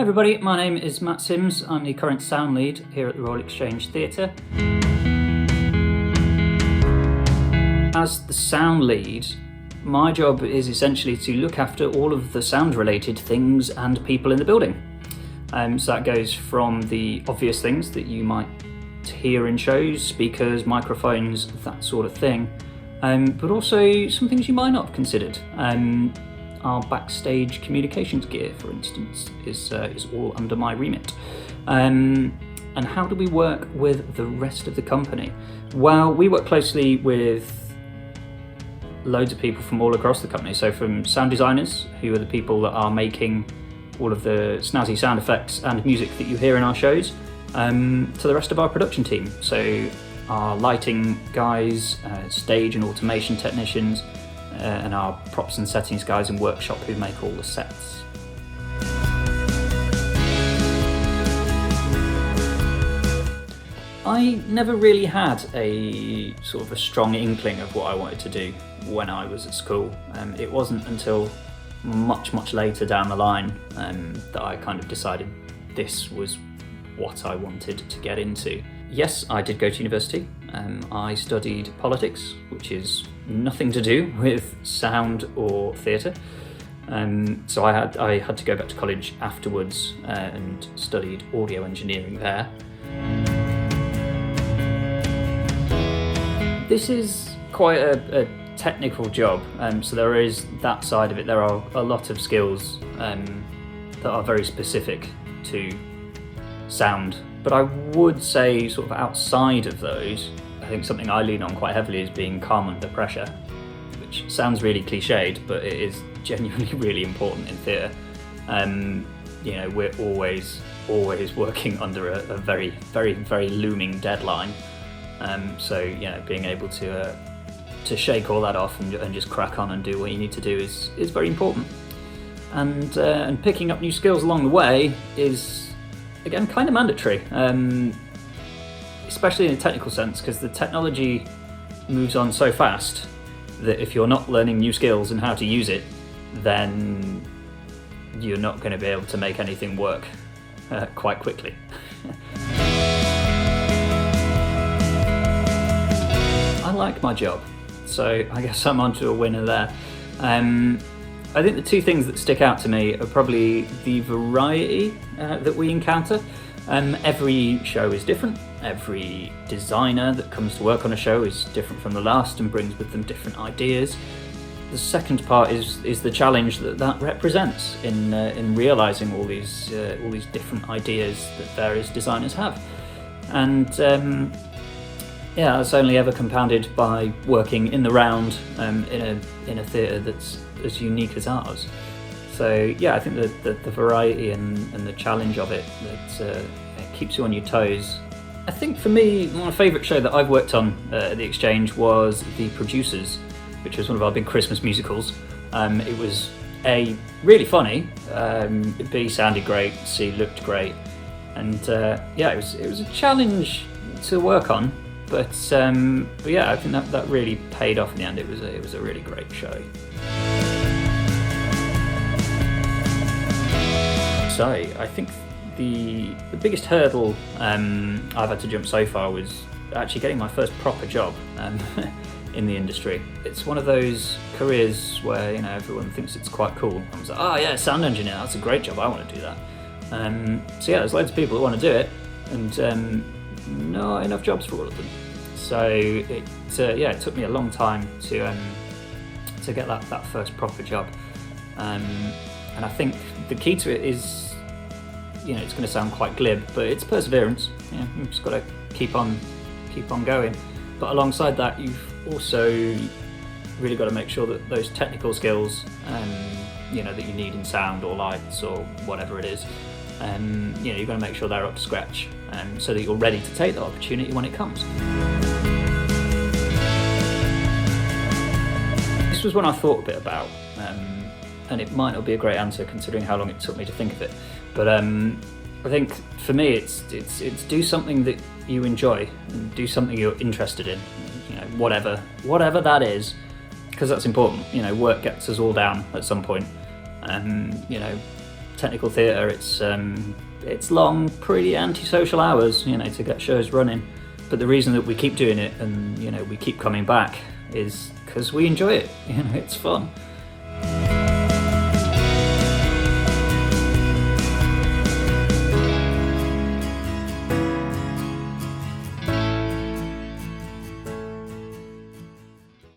Hi everybody, my name is Matt Sims. I'm the current sound lead here at the Royal Exchange Theatre. As the sound lead, my job is essentially to look after all of the sound related things and people in the building. So that goes from the obvious things that you might hear in shows, speakers, microphones, that sort of thing, but also some things you might not have considered. Our backstage communications gear, for instance, is all under my remit. And how do we work with the rest of the company? Well, we work closely with loads of people from all across the company. So from sound designers, who are the people that are making all of the snazzy sound effects and music that you hear in our shows, to the rest of our production team. So our lighting guys, stage and automation technicians, and our props and settings guys in workshop who make all the sets. I never really had a sort of a strong inkling of what I wanted to do when I was at school. It wasn't until much later down the line that I kind of decided this was what I wanted to get into. Yes, I did go to university. I studied politics, which is nothing to do with sound or theatre. So I had to go back to college afterwards and studied audio engineering there. This is quite a technical job, so there is that side of it. There are a lot of skills that are very specific to sound, but I would say sort of outside of those, I think something I lean on quite heavily is being calm under pressure, which sounds really cliched, but it is genuinely really important in theatre. We're always working under a very looming deadline. So being able to shake all that off and just crack on and do what you need to do is very important. And picking up new skills along the way is, again, kind of mandatory, especially in a technical sense, because the technology moves on so fast that if you're not learning new skills and how to use it, then you're not going to be able to make anything work quite quickly. I like my job, so I guess I'm onto a winner there. I think the two things that stick out to me are probably the variety that we encounter. Every show is different. Every designer that comes to work on a show is different from the last and brings with them different ideas. The second part is the challenge that represents in realising all these different ideas that various designers have. And that's only ever compounded by working in the round in a theatre that's as unique as ours. So I think that the variety and the challenge of it that it keeps you on your toes. I think for me, my favourite show that I've worked on at the Exchange was The Producers, which was one of our big Christmas musicals. It was A, really funny, B, sounded great, C, looked great, and it was a challenge to work on. But I think that really paid off in the end. It was a really great show. So I think the biggest hurdle I've had to jump so far was actually getting my first proper job in the industry. It's one of those careers where everyone thinks it's quite cool. I was like, sound engineer, that's a great job, I want to do that. There's loads of people that want to do it, and not enough jobs for all of them. So it took me a long time to get that first proper job, and I think the key to it is, it's going to sound quite glib, but it's perseverance. You've just got to keep on going. But alongside that, you've also really got to make sure that those technical skills, that you need in sound or lights or whatever it is, you've got to make sure they're up to scratch, so that you're ready to take the opportunity when it comes. This was one I thought a bit about, and it might not be a great answer considering how long it took me to think of it. But I think for me, it's do something that you enjoy and do something you're interested in, whatever that is, because that's important. Work gets us all down at some point, technical theatre, it's long, pretty antisocial hours, to get shows running. But the reason that we keep doing it and we keep coming back is because we enjoy it. It's fun.